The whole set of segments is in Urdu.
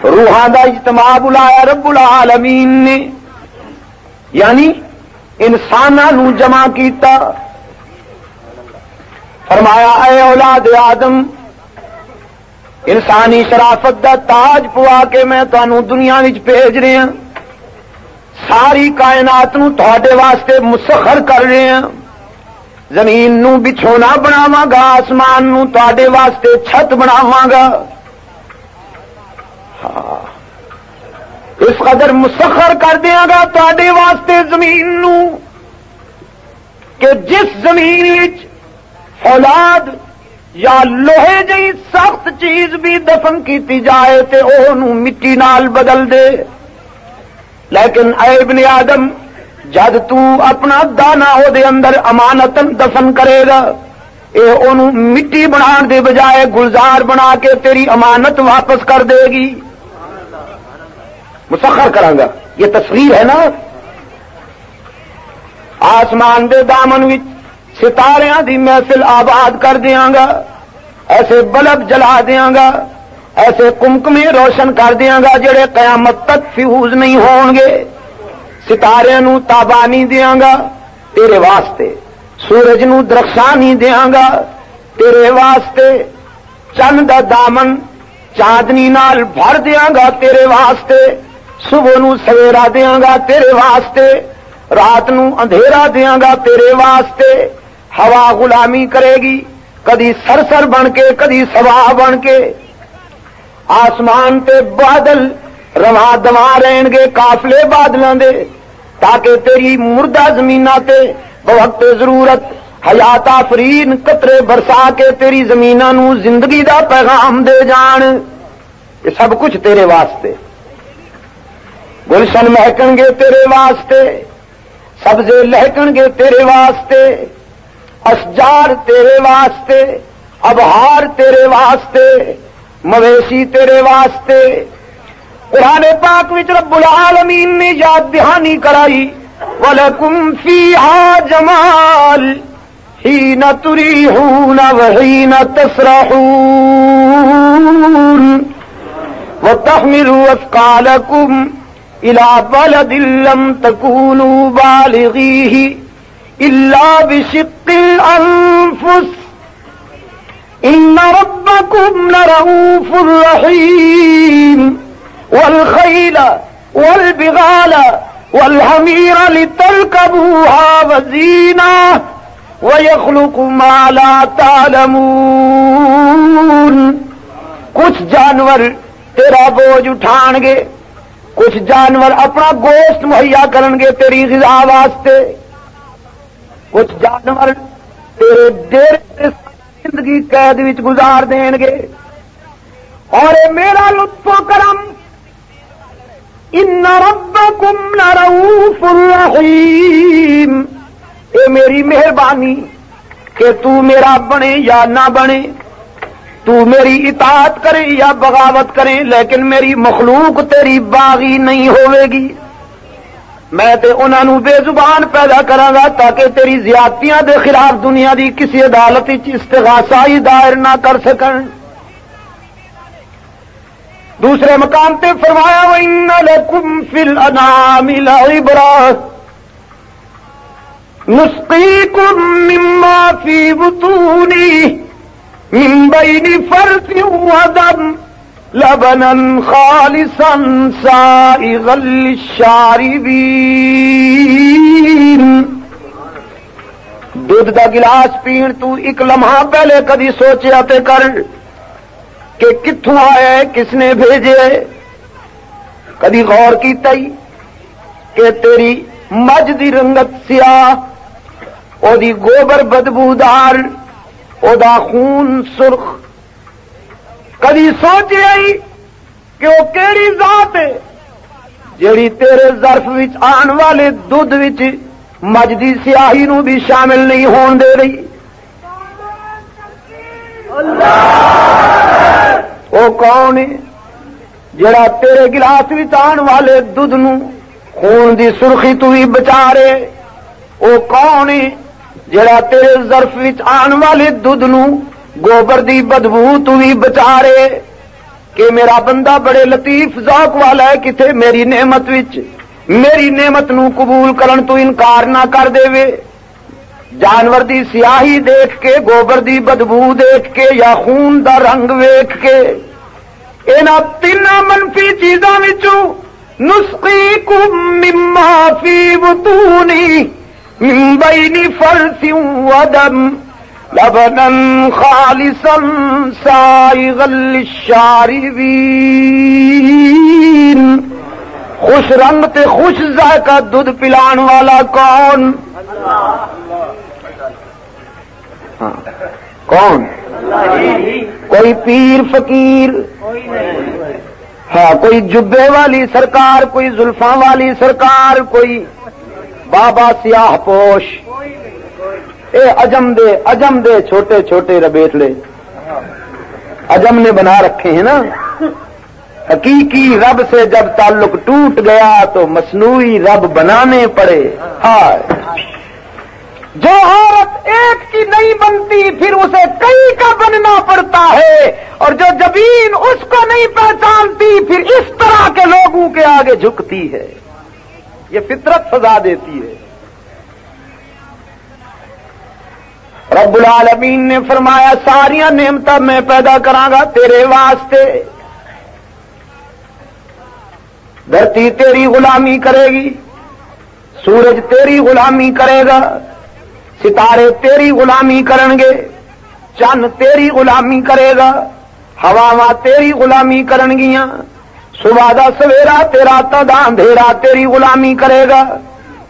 روحاں دا اجتماع بلایا رب العالمین نے، یعنی انساناں نو جمع کیتا، فرمایا اے اولاد آدم، انسانی شرافت دا تاج پوا کے میں تانوں دنیا وچ بھیج رہا، ساری کائنات نو تہاڈے واسطے مسخر کر رہے ہیں، زمین نو بچھونا بناواں گا، آسمان نو تہاڈے واسطے چھت بناواں گا، اس قدر مسخر کر دیاں گا تہاڈے واسطے زمین نو کہ جس زمین وچ اولاد یا لوہے جی سخت چیز بھی دفن کیتی جائے تے اونوں مٹی نال بدل دے، لیکن اے ابن آدم جد تو اپنا دانا او دے اندر امانتاً دفن کرے گا، اے اونوں مٹی بنان دے بجائے گلزار بنا کے تیری امانت واپس کر دے گی، مسخر کراں گا۔ یہ تصویر ہے نا، آسمان دے دامن وچ ستاریاں دی محفل آباد کر دیاں گا، ایسے بلب جلا دیاں گا، ایسے کمکمے روشن کر دیاں گا جڑے قیامت تک فیوز نہیں ہون گے، ستاریاں نو تابانی دیاں گا تیرے واسطے، سورج نو درخشانی دیاں گا تیرے واسطے، چند دا دامن چاندنی نال بھر دیاں گا تیرے واسطے، صبح نو سویرا دیاں گا تیرے واسطے، رات نو اندھیرا دیاں گا تیرے واسطے، ہوا غلامی کرے گی، کدی سرسر بن کے کدی سوا بن کے، آسمان تے بادل رواں دواں رہن گے قافلے بادلاں دے، تاکہ تیری مردہ زمیناں تے بوقت ضرورت حیات آفرین قطرے برسا کے تیری زمیناں نو زندگی دا پیغام دے جان، یہ سب کچھ تیرے واسطے، گلشن مہکن گے تیرے واسطے، سبزے لہکن گے تیرے واسطے، اشجار تیرے واسطے، ابہار تیرے واسطے، مویشی تیرے واسطے۔ قرآن پاک وچ رب العالمین نے یاد دہانی کرائی، وَلَكُمْ فِيهَا جَمَالٌ حِينَ تُرِيحُونَ وَحِينَ تَسْرَحُونَ وَتَحْمِلُوا أَثْقَالَكُمْ إِلَى بَلَدٍ لَّمْ تَكُونُوا بَالِغِيهِ إِلَّا بِشِقِّ الْأَنفُسِ إِنَّ رَبَّكُمْ لَرَءُوفٌ رَحِيمٌ وَالْخَيْلَ وَالْبِغَالَ وَالْحَمِيرَ لِتَرْكَبُوهَا وَزِينَةً وَيَخْلُقُ مَا لَا تَعْلَمُونَ۔ کچھ جانور تیرا بوجھ اٹھان گے، کچھ جانور اپنا گوشت مہیا کرن گے تیری غذا واسطے، کچھ جانور تیرے ڈیرے زندگی قید وچ گزار دین گے، اور اے میرا لطف و کرم، ان ربکم لرؤوف رحیم، اے میری مہربانی کہ تو میرا بنے یا نہ بنے، تو میری اطاعت کرے یا بغاوت کرے، لیکن میری مخلوق تیری باغی نہیں ہوے گی، میں تے انہاں نو بے زبان پیدا کراں گا تاکہ تیری زیادتیاں دے خلاف دنیا دی کسی عدالت وچ استغاثہ ہی دائر نہ کر سکن۔ دوسرے مقام تے فرمایا وَإِنَّ لَكُمْ فِي الْأَنْعَامِ لَعِبْرَةً نُسْقِيكُم مِّمَّا فِي بُطُونِهِ مِن بَيْنِ فَرْثٍ وَدَمٍ لَبَنًا خَالِصًا سَائِغًا لِلشَّارِبِينَ۔ دودھ دا گلاس پین تو ایک لمحہ پہلے کدی سوچیا تے کر کہ کتھوں آیا ہے، کس نے بھیجے، کدی غور کیتا ہی کہ تیری مجھ دی رنگت سیاہ، او دی گوبر بدبودار، او دا خون سرخ، کدی سوچیا ہی کہ وہ کیڑی ذات ہے جیڑی تیرے ظرف وچ آن والے دودھ وچ مجھ دی سیاہی نو بھی شامل نہیں ہون دے رہی؟ وہ کون ہے جڑا تیرے گلاس وچ آن والے دودھ نو خون دی سرخی تو بھی بچا رہے؟ وہ کون ہے جڑا تیرے ظرف وچ آن والے دودھ نو گوبر دی بدبو تو بھی بچا رہے؟ کہ میرا بندہ بڑے لطیف ذوق والا ہے، کتے میری نعمت وچ میری نعمت نو قبول کرن تو انکار نہ کر دے وے۔ جانور دی سیاہی دیکھ کے، گوبر دی بدبو دیکھ کے، یا خون دا رنگ ویکھ کے، انہاں تین منفی چیزاں وچوں نسقیکم مما فی بطونی من بین فرث ودم لبنا خالصا سائغا للشاربین۔ خوش رنگ تے خوش ذائقہ دودھ پلان والا کون؟ کون؟ کوئی پیر فقیر؟ ہاں، کوئی جبے والی سرکار، کوئی زلفاں والی سرکار، کوئی بابا سیاہ پوش؟ اے عجم دے چھوٹے چھوٹے ربیٹلے عجم نے بنا رکھے ہیں نا۔ حقیقی رب سے جب تعلق ٹوٹ گیا تو مصنوعی رب بنانے پڑے۔ ہاں، جو عورت ایک کی نہیں بنتی پھر اسے کئی کا بننا پڑتا ہے، اور جو جبین اس کو نہیں پہچانتی پھر اس طرح کے لوگوں کے آگے جھکتی ہے۔ یہ فطرت سزا دیتی ہے۔ رب العالمین نے فرمایا ساریاں نعمتاں میں پیدا کراں گا تیرے واسطے۔ دھرتی تیری غلامی کرے گی، سورج تیری غلامی کرے گا، ستارے تیری غلامی کریں گے، چند تیری غلامی کرے گا، ہواواں تیری غلامی کرن گیاں، صبح دا سویرا تیرا تا اندھیرا تیری غلامی کرے گا،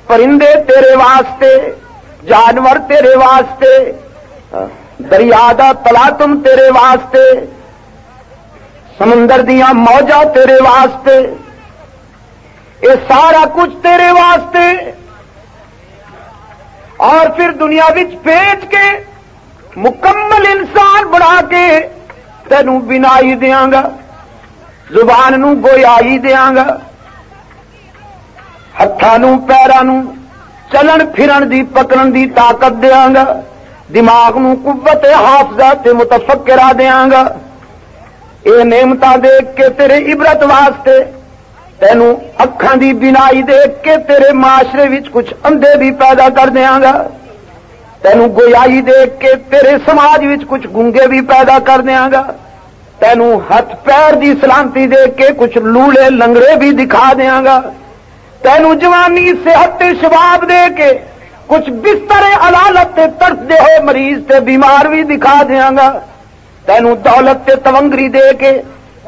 پرندے تیرے واسطے، جانور تیرے واسطے، دریا دا تلاطم تیرے واسطے، سمندر دیاں موجاں تیرے واسطے، یہ سارا کچھ تیرے واسطے۔ اور پھر دنیا وچ بھیج کے مکمل انسان بنا کے تینوں بنائی دیاں گا، زبان نو گویائی دیاں گا، ہتھاں نو پیراں نو چلن پھرن دی پکڑن دی طاقت دیاں گا، دماغ نو قوت حافظہ تے متفکرہ دیاں گا۔ اے نعمتاں دیکھ کے تیرے عبرت واسطے، تینوں اکھاں دی بینائی دیکھ کے تیرے معاشرے وچ کچھ اندھے بھی پیدا کر دیاں گا، تینوں گویائی دیکھ کے تیرے سماج وچ کچھ گونگے بھی پیدا کر دیاں گا، تینوں ہاتھ پیر دی سلامتی دیکھ کے کچھ لولے لنگڑے بھی دکھا دیاں گا، تینوں جوانی صحت تے شباب دے کے کچھ بستر علالت تے تڑپ دے ہوئے مریض تے بیمار بھی دکھا دیاں گا، تینوں دولت تے تونگری دے کے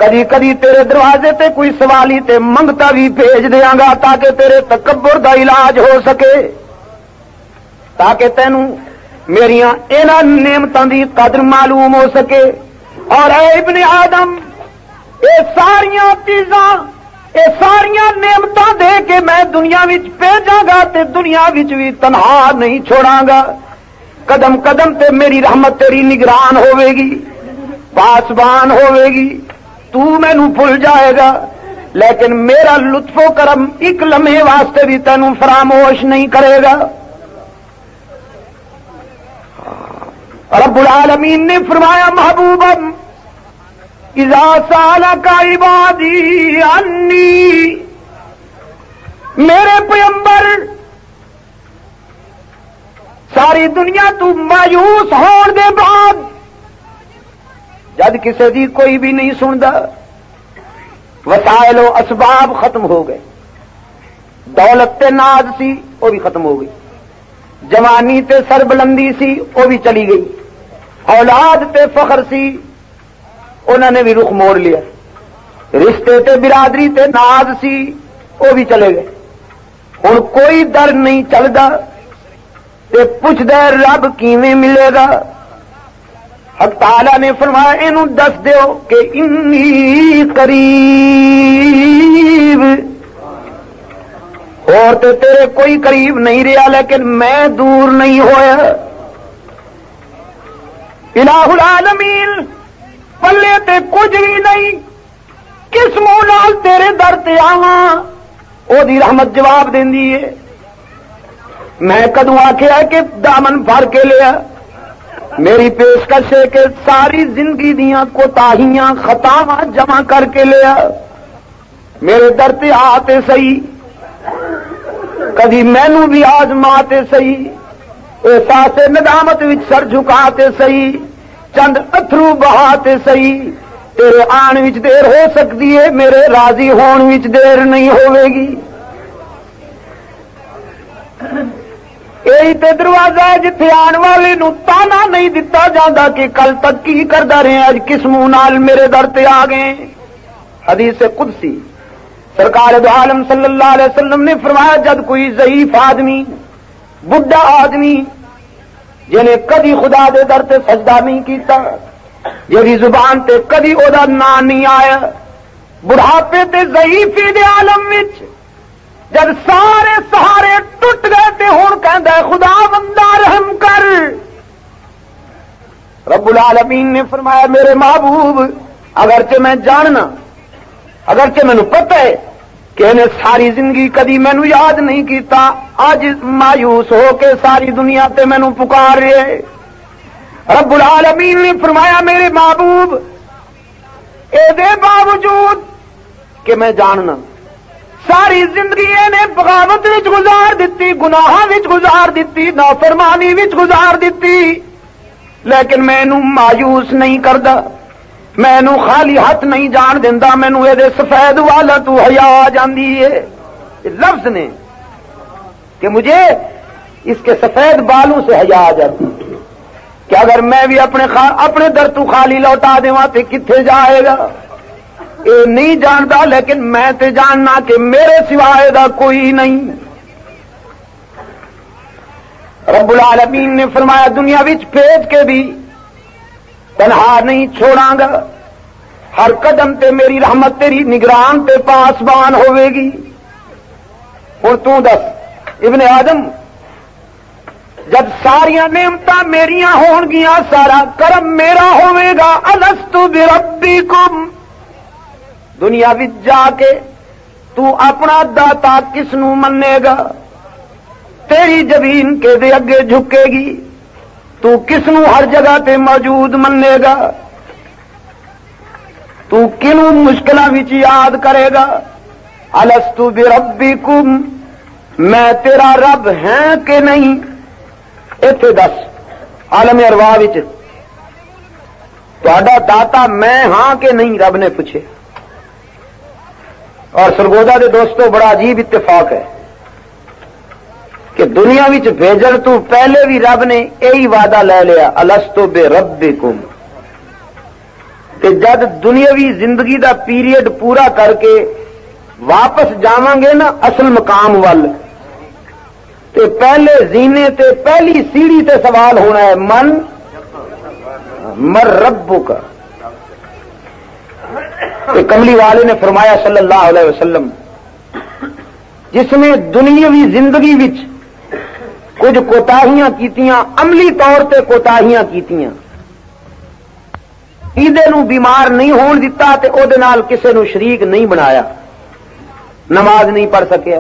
کدی کدی تیرے دروازے تے کوئی سوالی تے منگتا بھی بھیج دیاں گا تاکہ تیرے تکبر دا علاج ہو سکے، تاکہ تینوں میریاں انہاں نعمتاں دی قدر معلوم ہو سکے۔ اور اے ابن آدم، اے ساریاں چیزاں، اے ساریاں نعمتاں دے کے میں دنیا وچ بھیجاں گا تے دنیا وچ بھی تنہا نہیں چھوڑاں گا، قدم قدم تے میری رحمت تیری نگران ہوے گی، پاسبان ہوے گی، تو مینوں بھول جائے گا، لیکن میرا لطف و کرم ایک لمحے واسطے بھی تینوں فراموش نہیں کرے گا۔ رب العالمین نے فرمایا محبوبا اذا سالک عبادی عنی، میرے پیغمبر ساری دنیا تو مایوس ہون دے بعد جد کسے دی کوئی بھی نہیں سندا، وسائل و اسباب ختم ہو گئے، دولت تے ناز سی وہ بھی ختم ہو گئی، جوانی تے سربلندی سی وہ بھی چلی گئی، اولاد تے فخر سی انہوں نے بھی رخ موڑ لیا، رشتے تے برادری تے ناز سی وہ بھی چلے گئے، ہن کوئی در نہیں چلدا تے پوچھدا رب کیویں ملے گا۔ حق تعالی نے فرمایا اینوں دس دیو کہ انی قریب، اور تے تیرے کوئی قریب نہیں رہا لیکن میں دور نہیں ہویا۔ الہ العالمین پلے تے کچھ بھی نہیں، کس منہ نال تیرے در تے آواں، او دی رحمت جواب دیندی ہے۔ میں کدوں آکھیا کہ دامن بھر کے لیا، میری پیشکش ہے کہ ساری زندگی دیاں کوتاہیاں خطاواں جمع کر کے لیا میرے در تے آتے سہی کدی مینوں بھی آزماتے سہی احساس ندامت وچ سر جھکاتے سہی چند اتھرو بہاتے سہی تیرے آن وچ دیر ہو سکتی ہے میرے راضی ہون وچ دیر نہیں ہوے گی یہی تے دروازہ ہے جتھے آن والے نو تانا نہیں دتا جاندا کہ کل تک کی کردا رہے اج کس منہ نال میرے در تے آ گئے حدیث قدسی سرکار دو عالم صلی اللہ علیہ وسلم نے فرمایا جب کوئی ضعیف آدمی بڈھا آدمی جنہیں کدی خدا دے در تے سجدہ نہیں کیتا جیڑی زبان تے کدی او دا نام نہیں آیا بڑھاپے تے ضعیفی دے عالم وچ جب سارے سہارے ٹوٹ گئے تے ہن کہندا ہے خدا بندہ رحم کر رب العالمین نے فرمایا میرے محبوب اگرچہ میں جاننا اگرچہ مینوں پتہ ہے کہ انہیں ساری زندگی کدی مینوں یاد نہیں کیتا آج مایوس ہو کے ساری دنیا تے مینوں پکار رہے رب العالمین نے فرمایا میرے محبوب اے دے باوجود کہ میں جاننا ساری زندگی نے بغاوت وچ گزار دیتی گناہاں وچ گزار دیتی نافرمانی وچ گزار دیتی لیکن مینوں مایوس نہیں کردا مینوں خالی ہاتھ نہیں جان دیندا مینوں اے دے سفید والا تو حیا آ جاندی ہے لفظ نے کہ مجھے اس کے سفید بالوں سے حیا آ جاتی کہ اگر میں بھی اپنے در تو خالی لوٹا دیواں تے کتھے جائے گا اے نہیں جاندا لیکن میں تے جاننا کہ میرے سوائے دا کوئی نہیں رب العالمین نے فرمایا دنیا وچ بھیج کے بھی تنہا نہیں چھوڑاں گا ہر قدم تے میری رحمت تیری نگران تے پاسبان ہوے گی ہن تو دس ابن آدم جب ساریاں نعمتاں میریاں ہون گیاں سارا کرم میرا ہوے گا الست بربکم دنیا وچ جا کے تو اپنا داتا کس نو منے گا تیری جبین کے دے اگے جھکے گی تو کس نو ہر جگہ تے موجود منے گا تو کنوں مشکلاں وچ یاد کرے گا الست بربکم میں تیرا رب ہیں کہ نہیں ایتھے دس عالم ارواح وچ تہاڈا داتا میں ہاں کہ نہیں رب نے پوچھے اور سرگودا دے دوستو بڑا عجیب اتفاق ہے کہ دنیا وچ بھیجن تو پہلے بھی رب نے یہی وعدہ لے لیا الست بربکم تے جد دنیاوی زندگی دا پیریڈ پورا کر کے واپس جاواں گے نا اصل مقام وال تے پہلے زینے تے پہلی سیڑھی تے سوال ہونا ہے من ربک کہ کملی والے نے فرمایا صلی اللہ علیہ وسلم جس نے دنیاوی زندگی وچ کچھ کوتاہیاں کیتیاں عملی طور تے کوتاہیاں کیتیاں عیدے نو بیمار نہیں ہون دیتا تے او دے نال کسے نو شریک نہیں بنایا نماز نہیں پڑھ سکیا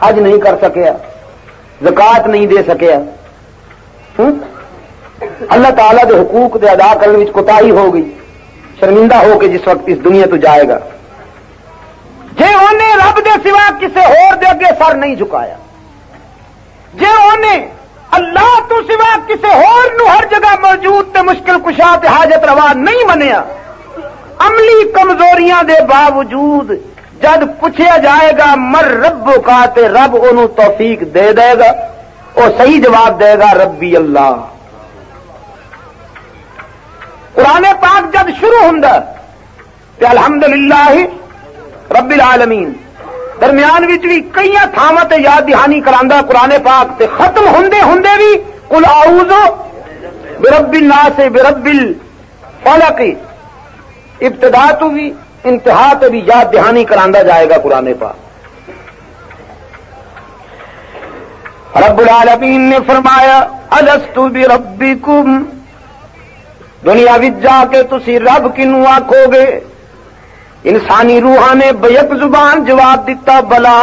حج نہیں کر سکیا زکات نہیں دے سکیا اللہ تعالی دے حقوق دے ادا کرنے وچ کوتاہی ہو گئی شرمندہ ہو کے جس وقت اس دنیا تو جائے گا جے انہیں رب دے سوا کسے اور دے اگے سر نہیں جھکایا جے انہیں اللہ تو سوا کسے اور نو ہر جگہ موجود تے مشکل کشا تے حاجت روا نہیں منیا عملی کمزوریاں دے باوجود جد پوچھا جائے گا مر رب کا تے رب انہوں توفیق دے دے گا وہ صحیح جواب دے گا ربی اللہ قرآن پاک جب شروع ہوندا تے الحمدللہ رب العالمین درمیان وچ بھی کئی تھاواں تے یاد دہانی کراندا قرآن پاک تے ختم ہوندے ہوندے بھی قل اعوذ برب الناس برب الفلق ابتدا تو بھی انتہا تے بھی یاد دہانی کراندا جائے گا قرآن پاک رب العالمین نے فرمایا الست بربکم دنیا وچ جا کے تسی رب کنوں آکھو گے انسانی روحاں نے بیک زبان جواب دیتا بلا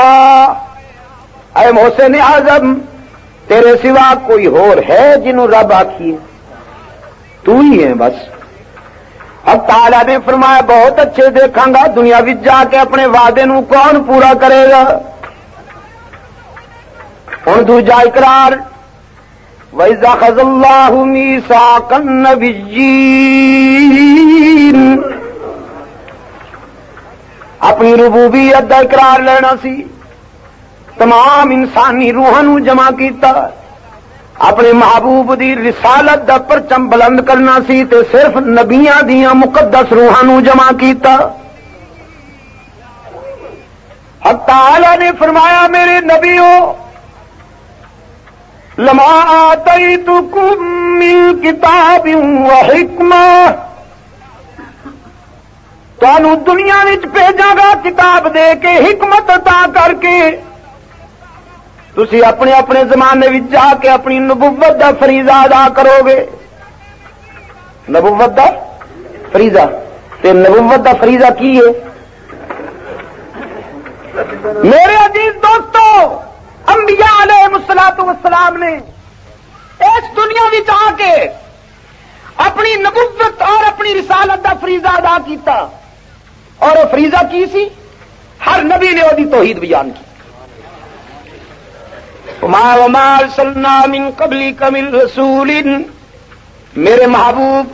اے محسن اعظم تیرے سوا کوئی اور ہے جنوں رب آکھیے تو ہی ہے بس. اب تعالیٰ نے فرمایا بہت اچھے دیکھاں گا دنیا وچ جا کے اپنے وعدے نو کون پورا کرے گا. ہن دوجا اقرار وَإِذَا أَخَذَ اللَّهُ مِيثَاقَ النَّبِيِّينَ اپنی ربوبیت دا اقرار لینا سی. تمام انسانی روحاں نو جمع کیتا. اپنے محبوب دی رسالت دا پرچم بلند کرنا سی تے صرف نبیاں دیاں مقدس روحاں نو جمع کیتا. حق تعالی نے فرمایا میرے نبیوں لما آتیتکم من کتاب و حکمہ تانوں دنیا وچ بھیجاں گا کتاب دے کے حکمت عطا کر کے تسی اپنے اپنے زمانے وچ جا کے اپنی نبوت دا فریضہ ادا کرو گے. نبوت دا فریضہ تے نبوت دا فریضہ کی ہے؟ میرے عزیز دوستو انبیاء علیہ الصلوۃ والسلام نے اس دنیا وچ آ کے اپنی نبوت اور اپنی رسالت دا فریضہ ادا کیتا. اور وہ فریضہ کی سی؟ ہر نبی نے وہ توحید بیان کی. وما ارسلنا من قبلک من رسول میرے محبوب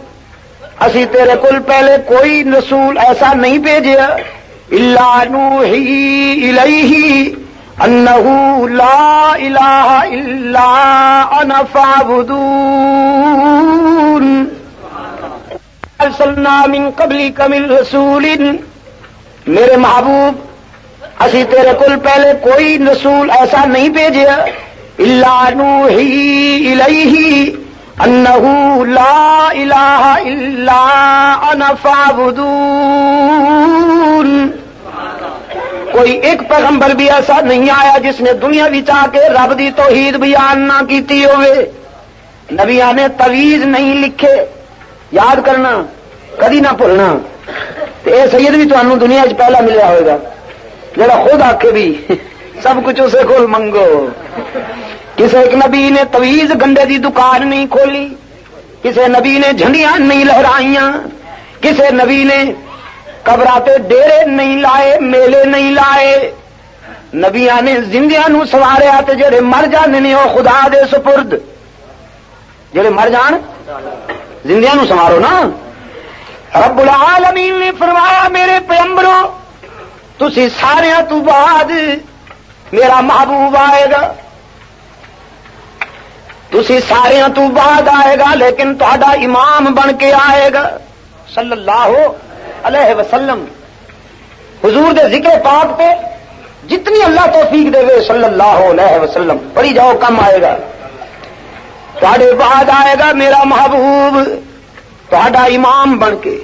اسی تیرے کل پہلے کوئی رسول ایسا نہیں بھیجا الا نوحی الیہ انہ لا الہ الا انا فاعبدون. ارسلنا من قبلک من رسول میرے محبوب اسی تیرے کل پہلے کوئی رسول ایسا نہیں بھیجا الا نوحی الیہ انہ لا الہ الا انا فاعبدون. کوئی ایک پیغمبر بھی ایسا نہیں آیا جس نے دنیا وچ آ کے رب دی توحید بیان نہ کیتی ہوئے. نبیاں نے تویز نہیں لکھے. یاد کرنا کدی نہ بھولنا. اے سید بھی تمہیں دنیا وچ پہلا ملیا ہوئے گا جڑا خود آکھے بھی سب کچھ اسے کول منگو. کسی ایک نبی نے تویز گنڈے دی دکان نہیں کھولی. کسی نبی نے جھنڈیاں نہیں لہرائیاں. کسی نبی نے قبراتے ڈیرے نہیں لائے میلے نہیں لائے. نبیاں نے زندیاں نو سواریا تے جڑے مر جاندے نے او خدا دے سپرد. جڑے مر جان زندیاں نو سوارو نا. رب العالمین نے فرمایا میرے پیغمبروں تسی ساریاں تو بعد میرا محبوب آئے گا. تسی ساریاں تو بعد آئے گا لیکن تہاڈا امام بن کے آئے گا صلی اللہ علیہ وسلم. حضور دے ذکر پاک پہ جتنی اللہ توفیق دے گے صلی اللہ علیہ وسلم پڑھی جاؤ کم آئے گا. تہاڈے بعد آئے گا میرا محبوب تہاڈا امام بن کے.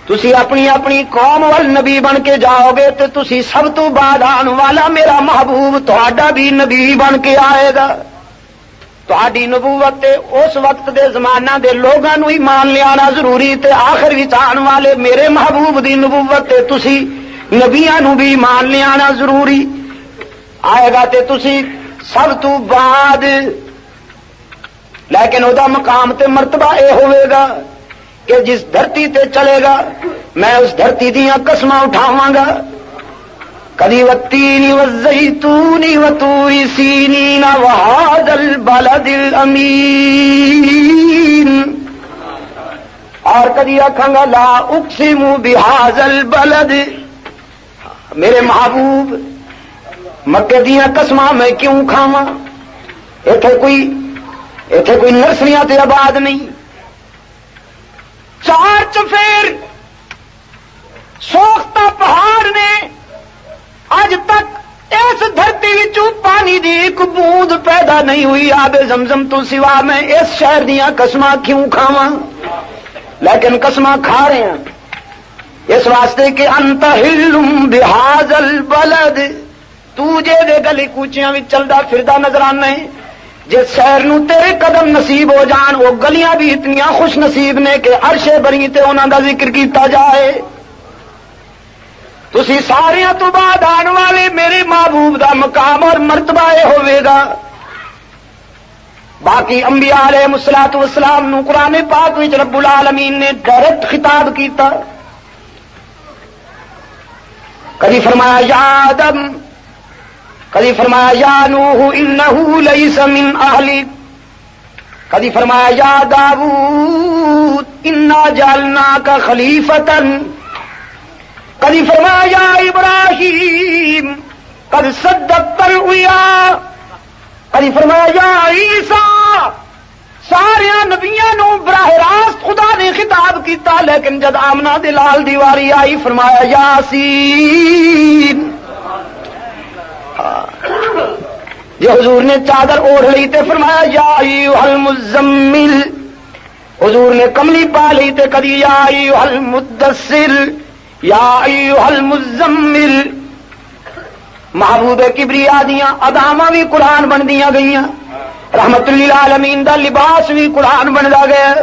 تسی اپنی اپنی قوم وال نبی بن کے جاؤ گے تو تسی سب تو بعد آنے والا میرا محبوب تہاڈا بھی نبی بن کے آئے گا. تہاڈی نبوت تے اس وقت دے زمانہ دے لوگاں نو ہی مان لیانا ضروری تے آخر وچ آن والے میرے محبوب دی نبوت تے تسی نبیاں نو بھی مان لیانا ضروری آئے گا تے تسی سب تو بعد. لیکن او دا مقام تے مرتبہ اے ہوئے گا کہ جس دھرتی تے چلے گا میں اس دھرتی دیاں قسماں اٹھاواں گا. کدی والتین والزیتون وطور سینین وہذا البلد الامین اور کدی آکھاں گا لا اقسم بہذا البلد. میرے محبوب مکے دیاں قسماں میں کیوں کھاواں؟ ایتھے کوئی نرسریاں تے آباد نہیں. چار چفیر سوختہ پہاڑ نے اج تک اس دھرتی وچوں پانی دی ایک بوند پیدا نہیں ہوئی. آب زمزم تو سوا میں اس شہر دیاں قسماں کیوں کھاواں؟ لیکن قسماں کھا رہے ہیں اس واسطے کہ انت حل بہذا البلد. تو جے دے گلی کوچیاں وچ چلدا پھردا نظر آنا ہے. جس شہر نو تیرے قدم نصیب ہو جان وہ گلیاں بھی اتنی خوش نصیب نے کہ عرش بری تے انہاں دا ذکر کیتا جائے. تسی ساریاں تو بعد آن والے میرے محبوب دا مقام اور مرتبہ اے ہوئے گا باقی انبیاء علیہ الصلوۃ والسلام نو قرآن پاک وچ رب العالمین نے ڈائریکٹ خطاب کیتا. کبھی فرمایا یا آدم، کبھی فرمایا یا نوح انہ لیس من اہلک، کبھی فرمایا یا داؤد انا جعلناک خلیفۃ، کبھی فرمایا یا ابراہیم قد صدقت الرؤیا، کبھی فرمایا یا عیسیٰ. سارے نبیاں نو براہ راست خدا نے خطاب کیتا، لیکن جد آمنہ دے لال دی واری آئی فرمایا یاسین. جی حضور نے چادر اوڑھ لی تے فرمایا یا ایھا المزمل، حضور نے کملی پا لی تے کدی یا ایھا المدثر، یا ایھا المزمل. محبوب کبریا دیاں اداماں بھی قرآن بندیاں گئیاں، رحمت للعالمین دا لباس بھی قرآن بندا گیا.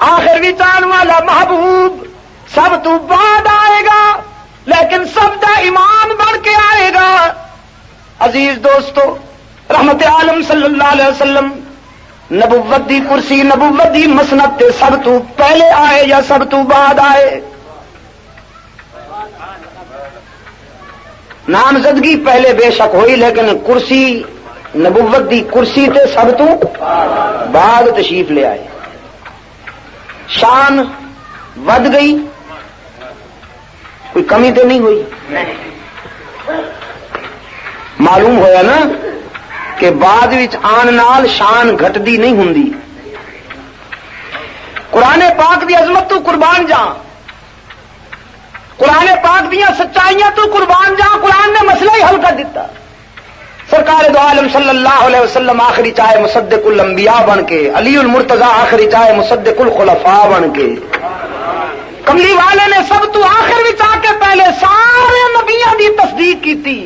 آخر بھی چان والا محبوب سب تو بعد آئے گا، لیکن سب دا امام بن کے آئے گا. عزیز دوستو، رحمت عالم صلی اللہ علیہ وسلم نبوت دی کرسی، نبوت دی مسند تے سب تو پہلے آئے یا سب تو بعد آئے؟ نامزدگی پہلے بے شک ہوئی، لیکن کرسی نبوت دی کرسی تے سب تو بعد تشریف لے آئے. شان ود گئی، کوئی کمی تو نہیں ہوئی. معلوم ہویا نا کہ بعد وچ آن نال شان گھٹدی نہیں ہوندی. قرآن پاک دی عظمت تو قربان جا، قرآن پاک دیاں سچائیاں تو قربان جا. قرآن نے مسئلہ ہی حل کر دیتا. سرکار دو عالم صلی اللہ علیہ وسلم آخری چاہے مصدق الانبیاء بن کے، علی المرتضی آخری چاہے مصدق الخلفاء بن کے، کملی والے نے سب تو آخر وچ آ کے پہلے سارے نبیاں دی تصدیق کیتی،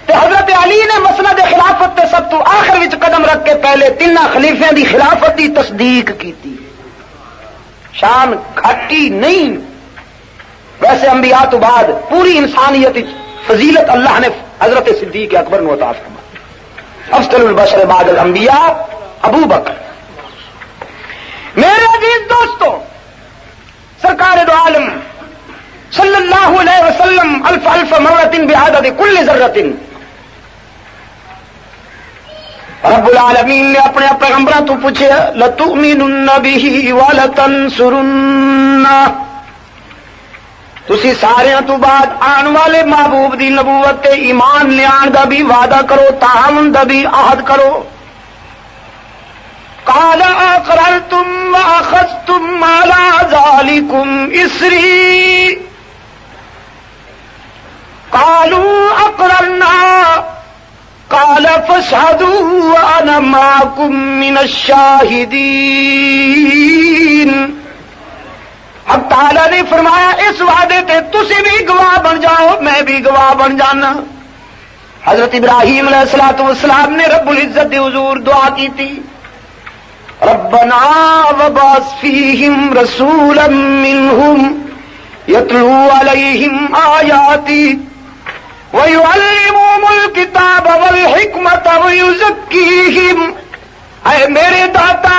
تے حضرت علی نے مسند خلافت تے سب تو آخر وچ قدم رکھ کے پہلے تینوں خلیفیاں دی خلافت دی تصدیق کیتی. شان گھٹی نہیں. ویسے انبیاء تو بعد پوری انسانیت فضیلت اللہ نے حضرت صدیق اکبر نو عطا فرمائی. افضل البشر بعد الانبیاء ابو بکر. میرے عزیز دوستو، سرکار دو عالم صلی اللہ علیہ وسلم الف الف مرۃ بعدد کل ذرۃ، رب العالمین نے اپنے پیغمبراں تو پوچھے لتؤمنن بہ ولتنصرنہ، تسی سارے تو بعد آن والے محبوب دی نبوت تے ایمان لیان دا بھی وعدہ کرو، تعاون دا بھی عہد کرو. قال اقررتم واخذتم على ذلكم اسری، قالوا اقررنا، قال فاشهدوا وانا معكم من الشاہدین. اب تعالیٰ نے فرمایا اس وعدے تے تسی بھی گواہ بن جاؤ، میں بھی گواہ بن جانا. حضرت ابراہیم علیہ الصلوۃ والسلام نے رب العزت دی حضور دعا کی تھی، ربنا وبعث فیہم رسولا منہم یتلو علیہم آیاتی ویعلمہم الکتاب والحکمت ویزکیہم. اے میرے داتا،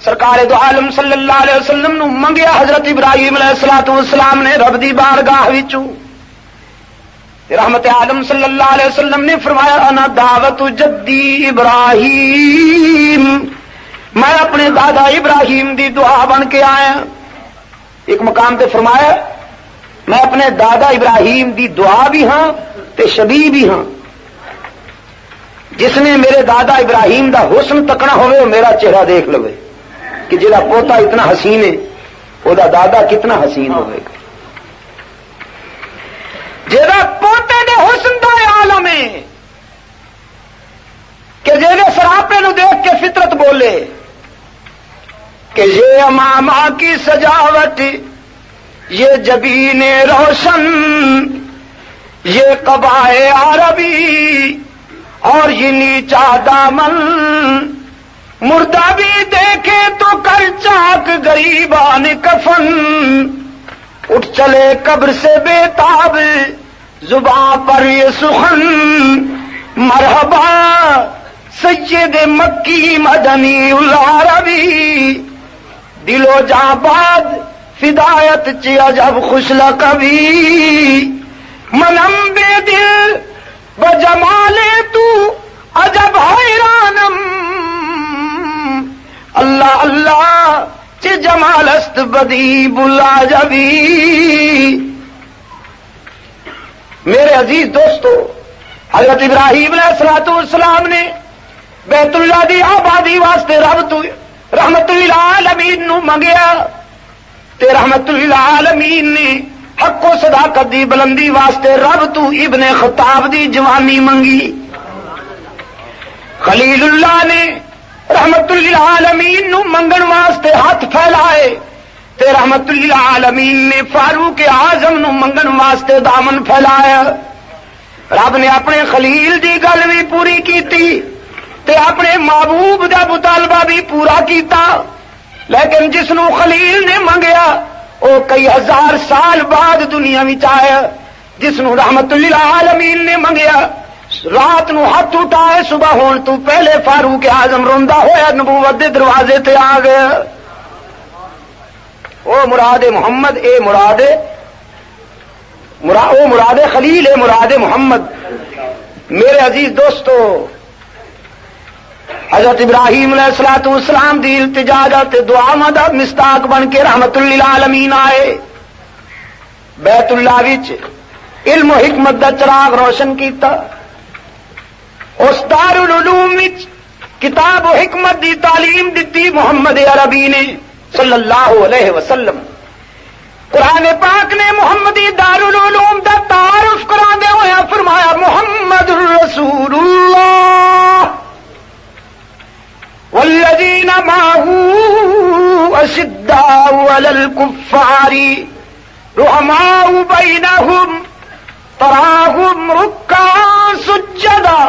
سرکار دو عالم صلی اللہ علیہ وسلم نو منگیا حضرت ابراہیم علیہ الصلوۃ والسلام نے رب دی بارگاہ وچوں. رحمت عالم صلی اللہ علیہ وسلم نے فرمایا انا دعوت جدی ابراہیم، میں اپنے دادا ابراہیم دی دعا بن کے آیا. ایک مقام تے فرمایا میں اپنے دادا ابراہیم دی دعا بھی ہاں تے شبیہ بھی ہاں. جس نے میرے دادا ابراہیم دا حسن تکنا ہوئے وہ میرا چہرہ دیکھ لوے کہ جہاں پوتا اتنا حسین ہے وہ دادا کتنا حسین ہوئے گا. جہاں پوتے دے حسن دا عالم ہے کہ جہاں سراپے نو دیکھ کے فطرت بولے کہ یہ امامہ کی سجاوٹ، یہ جبین روشن، یہ قبائے عربی اور یہ نیچا دامن، مردہ بھی دیکھے تو کر چاک غریبان کفن، اٹھ چلے قبر سے بے تاب زباں پر یہ سخن، مرحبا سید مکی مدنی العربی دلو جاں باد فدایت چی عجب خوش لقبی منم بے دل بجمال تو عجب حیرانم اللہ اللہ چی جمال است بدی بلا جبی. میرے عزیز دوستو، حضرت ابراہیم علیہ الصلوۃ والسلام نے بیت اللہ دی آبادی واسطے رب تو رحمت للعالمین نو منگیا تے رحمت للعالمین نے حق و صداقت دی بلندی واسطے رب تو ابن خطاب دی جوانی منگی. خلیل اللہ نے رحمت للعالمین نو منگن واسطے ہاتھ پھیلائے تے رحمت للعالمین نے فاروق اعظم نو منگن واسطے دامن پھیلایا. رب نے اپنے خلیل دی گل بھی پوری کیتی تے اپنے محبوب دا مطالبہ بھی پورا کیتا، لیکن جس نو خلیل نے منگیا وہ کئی ہزار سال بعد دنیا وچ آیا. جس نو رحمت للعالمین نے منگیا رات نو ہاتھ اٹھائے صبح ہون تو پہلے فاروق اعظم روندا ہویا نبوت دے دروازے تے آ گیا. او مراد محمد، اے مراد او مراد خلیل، اے مراد محمد. میرے عزیز دوستو، حضرت ابراہیم علیہ الصلوۃ والسلام دی التجا تے دعا دا مستاق بن کے رحمت للعالمین آئے. بیت اللہ وچ علم و حکمت دا چراغ روشن کیتا. اس دارالعلوم وچ کتاب و حکمت دی تعلیم دتی محمد عربی نے صلی اللہ علیہ وسلم. قرآن پاک نے محمدی دارالعلوم دا تعارف کراندے ہویا فرمایا محمد رسول اللہ والذین معه اشداء علی الکفار رحماء بینہم تراہم رکعا سجدا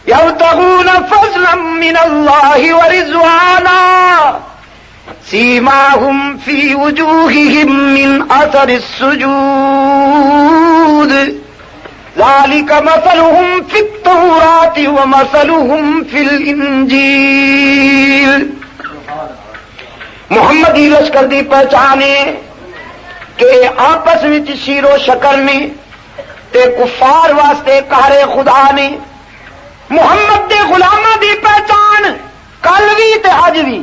یبتغون فضلا من اللہ ورضوانا سیماہم فی وجوہہم من اثر السجود ذالک مثلہم فی التوراۃ ومثلہم فی الانجیل. محمدی لشکر دی پہچانے کہ آپس میں شیر و شکر نے تے کفار واسطے قہر خدا نے. محمد دے غلاماں دی پہچان کل بھی تے اج بھی